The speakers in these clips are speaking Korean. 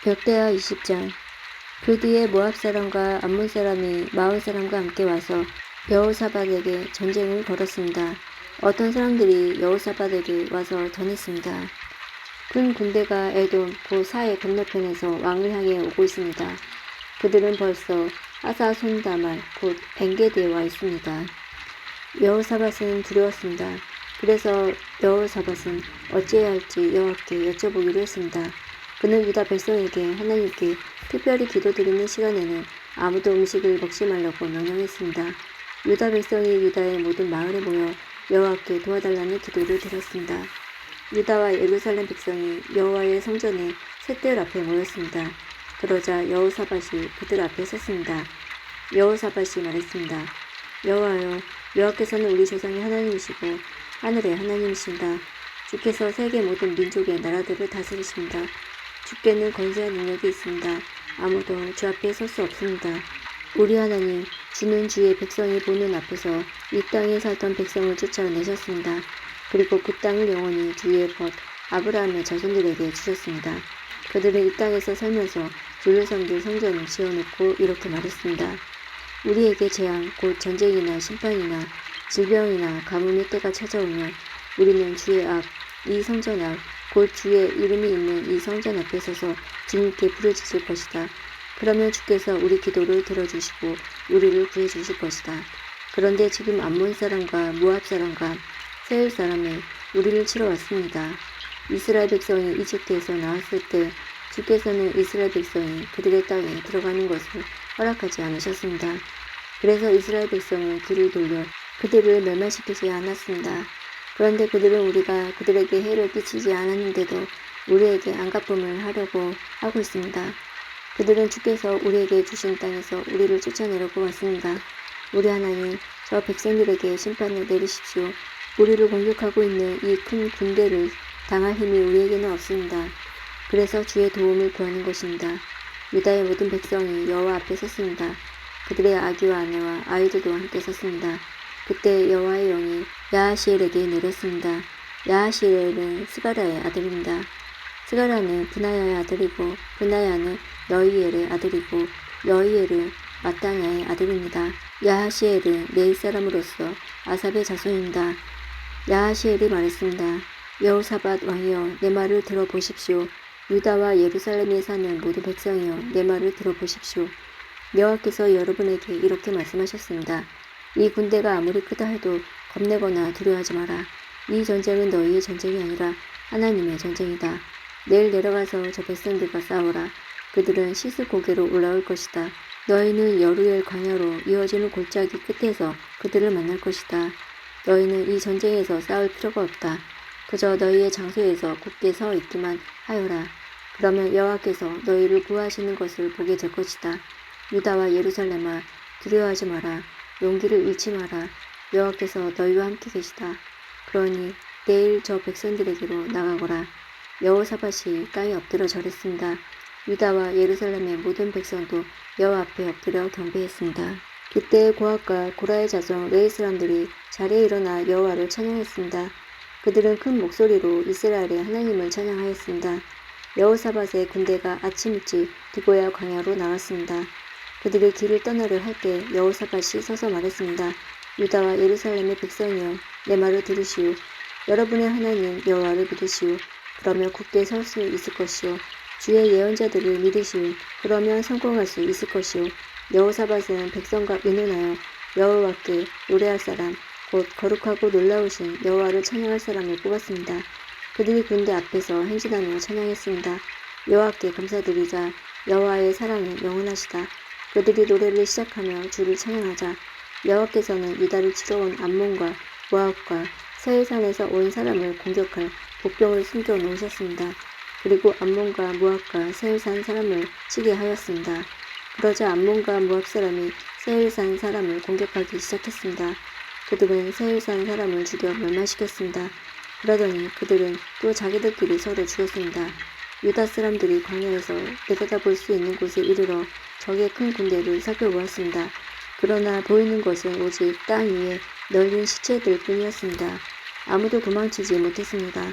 역대하 20장. 그 뒤에 모압 사람과 암몬 사람이 마을 사람과 함께 와서 여호사밧에게 전쟁을 걸었습니다. 어떤 사람들이 여호사밧에게 와서 전했습니다. 큰 군대가 에돔 그 사해 건너편에서 왕을 향해 오고 있습니다. 그들은 벌써 하사손다말 곧 엔게디에 와 있습니다. 여호사밧은 두려웠습니다. 그래서 여호사밧은 어찌해야 할지 여호와께 여쭤보기로 했습니다. 그는 유다 백성에게 하나님께 특별히 기도드리는 시간에는 아무도 음식을 먹지 말라고 명령했습니다. 유다 백성이 유다의 모든 마을에 모여 여호와께 도와달라는 기도를 드렸습니다. 유다와 예루살렘 백성이 여호와의 성전의 셋들 앞에 모였습니다. 그러자 여호사밧이 그들 앞에 섰습니다. 여호사밧이 말했습니다. 여호와여, 여호와께서는 우리 조상의 하나님이시고 하늘의 하나님이십니다. 주께서 세계 모든 민족의 나라들을 다스리십니다. 주께는 권세와 능력이 있습니다. 아무도 주 앞에 설 수 없습니다. 우리 하나님, 주는 주의 백성이 보는 앞에서 이 땅에 살던 백성을 쫓아내셨습니다. 그리고 그 땅을 영원히 주의 벗 아브라함의 자손들에게 주셨습니다. 그들은 이 땅에서 살면서 주를 섬길 성전을 지어놓고 이렇게 말했습니다. 우리에게 재앙, 곧 전쟁이나 심판이나 질병이나 가뭄의 때가 찾아오면 우리는 주의 앞, 이 성전 앞, 곧 주의 이름이 있는 이 성전 앞에 서서 주님께 부르짖을 것이다. 그러면 주께서 우리 기도를 들어주시고 우리를 구해주실 것이다. 그런데 지금 암몬 사람과 모압 사람과 세일 사람이 우리를 치러 왔습니다. 이스라엘 백성이 이집트에서 나왔을 때 주께서는 이스라엘 백성이 그들의 땅에 들어가는 것을 허락하지 않으셨습니다. 그래서 이스라엘 백성은 귀를 돌려 그들을 멸망시키지 않았습니다. 그런데 그들은 우리가 그들에게 해를 끼치지 않았는데도 우리에게 안갚음을 하려고 하고 있습니다. 그들은 주께서 우리에게 주신 땅에서 우리를 쫓아내려고 왔습니다. 우리 하나님, 저 백성들에게 심판을 내리십시오. 우리를 공격하고 있는 이 큰 군대를 당할 힘이 우리에게는 없습니다. 그래서 주의 도움을 구하는 것입니다. 유다의 모든 백성이 여호와 앞에 섰습니다. 그들의 아기와 아내와 아이들도 함께 섰습니다. 그때 여호와의 영이 야하시엘에게 내렸습니다. 야하시엘은 스가랴의 아들입니다. 스가랴는 브나야의 아들이고 브나야는 여이엘의 아들이고 여이엘은 마따냐의 아들입니다. 야하시엘은 네일 사람으로서 아삽의 자손입니다. 야하시엘이 말했습니다. 여호사밧 왕이여, 내 말을 들어보십시오. 유다와 예루살렘에 사는 모든 백성이여, 내 말을 들어보십시오. 여호와께서 여러분에게 이렇게 말씀하셨습니다. 이 군대가 아무리 크다 해도 겁내거나 두려워하지 마라. 이 전쟁은 너희의 전쟁이 아니라 하나님의 전쟁이다. 내일 내려가서 저 백성들과 싸우라. 그들은 시스 고개로 올라올 것이다. 너희는 여루엘 광야로 이어지는 골짜기 끝에서 그들을 만날 것이다. 너희는 이 전쟁에서 싸울 필요가 없다. 그저 너희의 장소에서 굳게 서 있기만 하여라. 그러면 여호와께서 너희를 구하시는 것을 보게 될 것이다. 유다와 예루살렘아, 두려워하지 마라. 용기를 잃지 마라. 여호와께서 너희와 함께 계시다. 그러니 내일 저 백성들에게로 나가거라. 여호사밧이 땅에 엎드려 절했습니다. 유다와 예루살렘의 모든 백성도 여호와 앞에 엎드려 경배했습니다. 그때 고핫과 고라의 자손 레위 사람들이 자리에 일어나 여호와를 찬양했습니다. 그들은 큰 목소리로 이스라엘의 하나님을 찬양하였습니다. 여호사밧의 군대가 아침 일찍 드고야 광야로 나왔습니다. 그들이 길을 떠나려 할 때 여호사밧이 서서 말했습니다. 유다와 예루살렘의 백성이여, 내 말을 들으시오. 여러분의 하나님 여호와를 믿으시오. 그러면 굳게 설 수 있을 것이오. 주의 예언자들을 믿으시오. 그러면 성공할 수 있을 것이오. 여호사밧은 백성과 의논하여 여호와께 노래할 사람, 곧 거룩하고 놀라우신 여호와를 찬양할 사람을 뽑았습니다. 그들이 군대 앞에서 행진하며 찬양했습니다. 여호와께 감사드리자. 여호와의 사랑은 영원하시다. 그들이 노래를 시작하며 주를 찬양하자. 여호와께서는 유다를 치러 온 암몬과 모압과 세일산에서 온 사람을 공격할 복병을 숨겨 놓으셨습니다. 그리고 암몬과 모압과 세일산 사람을 치게 하였습니다. 그러자 암몬과 모압 사람이 세일산 사람을 공격하기 시작했습니다. 그들은 세일산 사람을 죽여 멸망시켰습니다. 그러더니 그들은 또 자기들끼리 서로 죽였습니다. 유다 사람들이 광야에서 내려다볼 수 있는 곳에 이르러 적의 큰 군대를 살펴보았습니다. 그러나 보이는 것은 오직 땅 위에 널린 시체들 뿐이었습니다. 아무도 도망치지 못했습니다.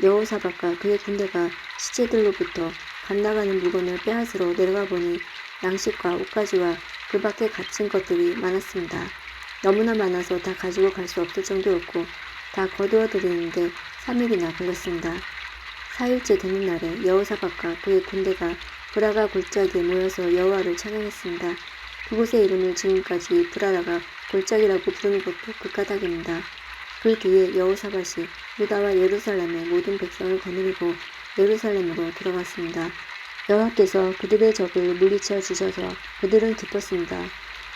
여호사밧과 그의 군대가 시체들로부터 갓나가는 물건을 빼앗으러 내려가 보니 양식과 옷가지와 그 밖에 갇힌 것들이 많았습니다. 너무나 많아서 다 가지고 갈 수 없을 정도였고 다 거두어 들이는데 3일이나 걸렸습니다. 4일째 되는 날에 여호사밧과 그의 군대가 브라가 골짜기에 모여서 여호와를 찬양했습니다. 그곳의 이름을 지금까지 브라라가 골짜기라고 부르는 것도 그 까닭입니다. 그 뒤에 여호사밧이 유다와 예루살렘의 모든 백성을 거느리고 예루살렘으로 들어갔습니다. 여호와께서 그들의 적을 물리쳐 주셔서 그들은 기뻤습니다.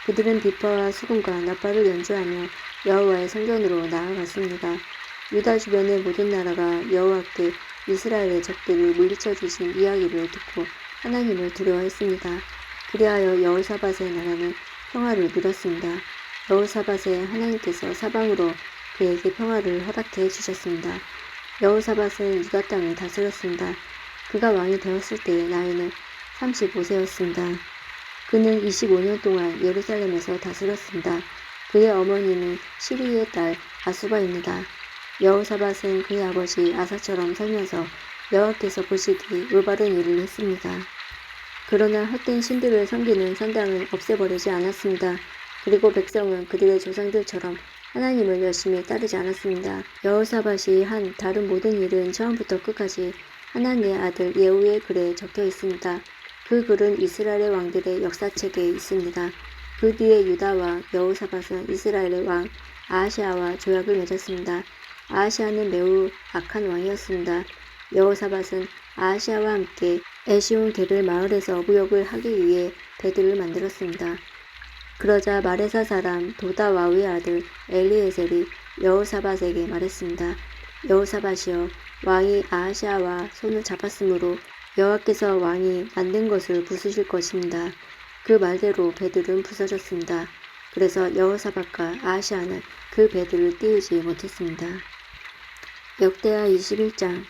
그들은 비파와 수금과 나팔을 연주하며 여호와의 성전으로 나아갔습니다. 유다 주변의 모든 나라가 여호와께 이스라엘의 적들을 물리쳐 주신 이야기를 듣고 하나님을 두려워했습니다. 그리하여 여호사밧의 나라는 평화를 누렸습니다. 여호사밧의 하나님께서 사방으로 그에게 평화를 허락해 주셨습니다. 여호사밧은 유다 땅을 다스렸습니다. 그가 왕이 되었을 때의 나이는 35세였습니다. 그는 25년 동안 예루살렘에서 다스렸습니다. 그의 어머니는 시리의 딸 아수바입니다. 여호사밧은 그의 아버지 아사처럼 살면서 여호와께서 보시기 올바른 일을 했습니다. 그러나 헛된 신들을 섬기는 선당은 없애버리지 않았습니다. 그리고 백성은 그들의 조상들처럼 하나님을 열심히 따르지 않았습니다. 여호사밧이 한 다른 모든 일은 처음부터 끝까지 하나님의 아들 예후의 글에 적혀 있습니다. 그 글은 이스라엘의 왕들의 역사책에 있습니다. 그 뒤에 유다와 여호사밧은 이스라엘의 왕 아하시아와 조약을 맺었습니다. 아하시아는 매우 악한 왕이었습니다. 여호사밧은 아하시아와 함께 에시온 게벨 마을에서 무역을 하기 위해 배들을 만들었습니다. 그러자 마레사 사람 도다와의 아들 엘리에셀이 여호사밧에게 말했습니다. 여호사밧이여, 왕이 아하시아와 손을 잡았으므로 여호와께서 왕이 만든 것을 부수실 것입니다. 그 말대로 배들은 부서졌습니다. 그래서 여호사밧과 아하시아는 그 배들을 띄우지 못했습니다. 역대하 21장.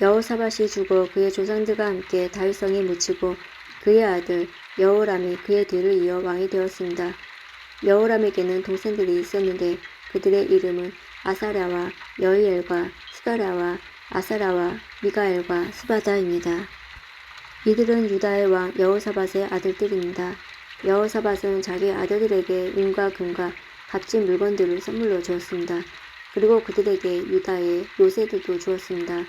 여호사밧이 죽어 그의 조상들과 함께 다윗성에 묻히고 그의 아들 여호람이 그의 뒤를 이어 왕이 되었습니다. 여호람에게는 동생들이 있었는데 그들의 이름은 아사랴와 여이엘과 스가랴와 아사라와 미가엘과 스바다입니다. 이들은 유다의 왕 여호사밧의 아들들입니다. 여호사밧은 자기 아들들에게 은과 금과 값진 물건들을 선물로 주었습니다. 그리고 그들에게 유다의 요새들도 주었습니다.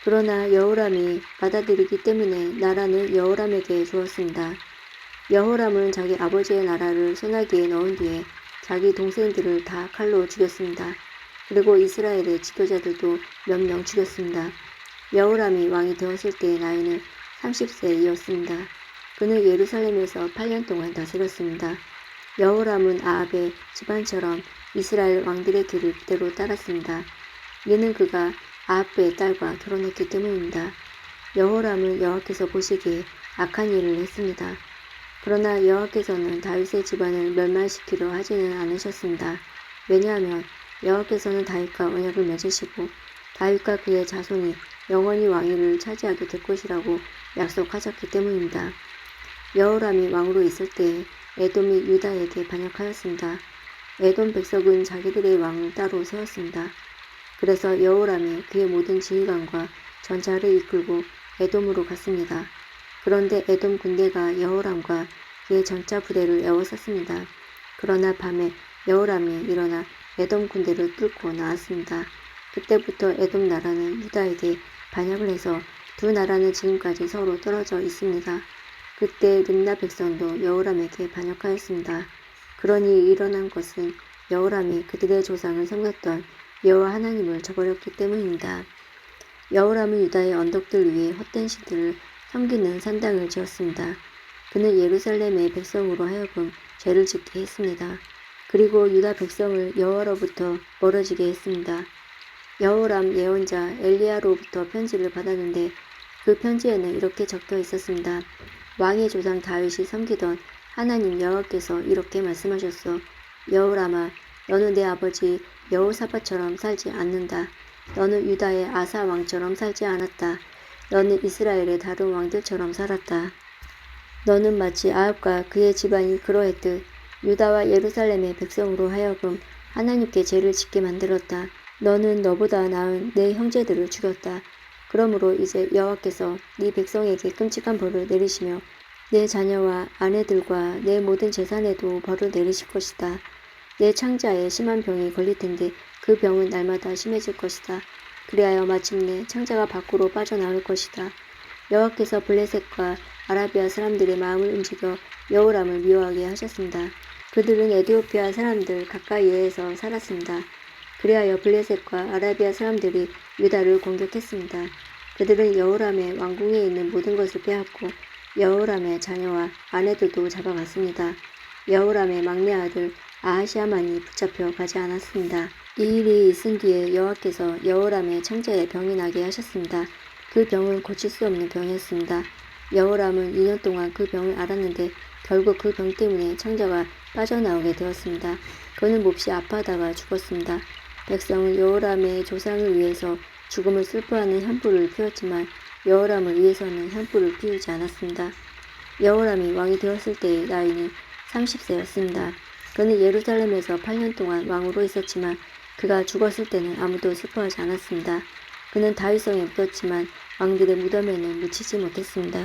그러나 여호람이 받아들이기 때문에 나라는 여호람에게 주었습니다. 여호람은 자기 아버지의 나라를 소나기에 넣은 뒤에 자기 동생들을 다 칼로 죽였습니다. 그리고 이스라엘의 지도자들도 몇 명 죽였습니다. 여호람이 왕이 되었을 때의 나이는 30세이었습니다. 그는 예루살렘에서 8년 동안 다스렸습니다. 여호람은 아합의 집안처럼 이스라엘 왕들의 길을 그대로 따랐습니다. 이는 그가 아합의 딸과 결혼했기 때문입니다. 여호람은 여호와께서 보시기에 악한 일을 했습니다. 그러나 여호와께서는 다윗의 집안을 멸망시키려 하지는 않으셨습니다. 왜냐하면 여호와께서는 다윗과 언약을 맺으시고 다윗과 그의 자손이 영원히 왕위를 차지하게 될 것이라고 약속하셨기 때문입니다. 여호람이 왕으로 있을 때에 에돔이 유다에게 반역하였습니다. 에돔 백성은 자기들의 왕을 따로 세웠습니다. 그래서 여호람이 그의 모든 지휘관과 전차를 이끌고 에돔으로 갔습니다. 그런데 에돔 군대가 여호람과 그의 전차 부대를 에워쌌습니다. 그러나 밤에 여호람이 일어나 에돔 군대를 뚫고 나왔습니다. 그때부터 에돔 나라는 유다에게 반역을 해서 두 나라는 지금까지 서로 떨어져 있습니다. 그때 림나 백성도 여호람에게 반역하였습니다. 그러니 일어난 것은 여호람이 그들의 조상을 섬겼던 여호와 하나님을 저버렸기 때문입니다. 여호람은 유다의 언덕들 위에 헛된 신들을 섬기는 산당을 지었습니다. 그는 예루살렘의 백성으로 하여금 죄를 짓게 했습니다. 그리고 유다 백성을 여호와로부터 멀어지게 했습니다. 여호람 예언자 엘리야로부터 편지를 받았는데 그 편지에는 이렇게 적혀 있었습니다. 왕의 조상 다윗이 섬기던 하나님 여호와께서 이렇게 말씀하셨소. 여호람아, 너는 내 아버지 여호사밧처럼 살지 않는다. 너는 유다의 아사 왕처럼 살지 않았다. 너는 이스라엘의 다른 왕들처럼 살았다. 너는 마치 아합과 그의 집안이 그러했듯 유다와 예루살렘의 백성으로 하여금 하나님께 죄를 짓게 만들었다. 너는 너보다 나은 내 형제들을 죽였다. 그러므로 이제 여호와께서 네 백성에게 끔찍한 벌을 내리시며 내 자녀와 아내들과 내 모든 재산에도 벌을 내리실 것이다. 내 창자에 심한 병이 걸릴 텐데 그 병은 날마다 심해질 것이다. 그리하여 마침내 창자가 밖으로 빠져나올 것이다. 여호와께서 블레셋과 아라비아 사람들의 마음을 움직여 여호람을 미워하게 하셨습니다. 그들은 에티오피아 사람들 가까이에서 살았습니다. 그리하여 블레셋과 아라비아 사람들이 유다를 공격했습니다. 그들은 여호람의 왕궁에 있는 모든 것을 빼앗고 여호람의 자녀와 아내들도 잡아갔습니다. 여호람의 막내 아들 아하시아만이 붙잡혀 가지 않았습니다. 이 일이 있은 뒤에 여호와께서 여호람의 창자에 병이 나게 하셨습니다. 그 병은 고칠 수 없는 병이었습니다. 여호람은 2년 동안 그 병을 앓았는데 결국 그 병 때문에 창자가 빠져나오게 되었습니다. 그는 몹시 아파하다가 죽었습니다. 백성은 여호람의 조상을 위해서 죽음을 슬퍼하는 향불을 피웠지만 여호람을 위해서는 향불을 피우지 않았습니다. 여호람이 왕이 되었을 때의 나이는 30세였습니다. 그는 예루살렘에서 8년 동안 왕으로 있었지만 그가 죽었을 때는 아무도 슬퍼하지 않았습니다. 그는 다윗성에 묻었지만 왕들의 무덤에는 묻히지 못했습니다.